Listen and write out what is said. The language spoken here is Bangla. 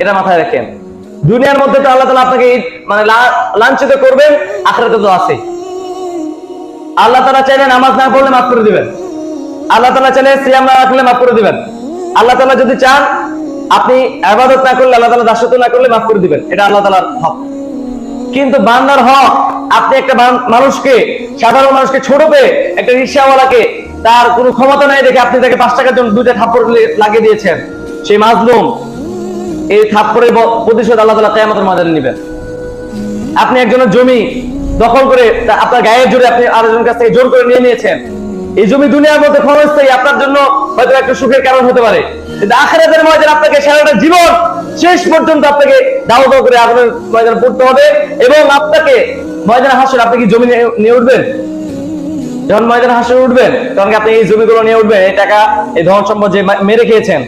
এটা মাথায় রাখেন। দুনিয়ার মধ্যে তো আল্লাহ তাআলা আপনাকে মানে লাঞ্ছিত করবেন, আখিরাতে তো আছে। আল্লাহ তাআলা চাইলে নামাজ না পড়লে মাফ করে দিবেন, আল্লাহ তাআলা চাইলে সিয়াম না রাখলে মাফ করে দিবেন, আল্লাহ তাআলা যদি চান আপনি ইবাদত না করলে, আল্লাহ তাআলা দাসত্ব না করলে মাফ করে দিবেন, এটা আল্লাহ তাআলার হক। কিন্তু বান্দার হক, আপনি একটা মানুষকে, সাধারণ মানুষকে ছোট পেয়ে, একটা রিকশাওয়ালাকে তার কোনো ক্ষমতা নাই দেখে আপনি তাকে 5 টাকার জন্য 2টা থাপ্পড় লাগিয়ে দিয়েছেন, সেই মাজলুম, এই থাপ্পড়ের প্রতিশোধ আল্লাহ তাআলা কিয়ামতের ময়দানে নেবেন। আপনি একজনের জমি দখল করে আপনার গায়ের জোরে আপনি আরেকজনের কাছ থেকে জোর করে নিয়ে নিয়েছেন, এই জমি দুনিয়ার মধ্যে ক্ষণস্থায়ী, আপনার জন্য হয়তো একটা সুখের কারণ হতে পারে, কিন্তু আখিরাতের ময়দানে আপনাকে সারাটা জীবন শেষ পর্যন্ত আপনাকে দাও দাও করে আগুনের ময়দানে পড়তে হবে। এবং আপনাকে ময়দানে হাসর, আপনি কি জমি নিয়ে উঠবেন? যখন ময়দানে হাসর উঠবেন তখন আপনি এই জমিগুলো নিয়ে উঠবেন, এই টাকা, এই ধন সম্পদ যে মেরে খেয়েছেন,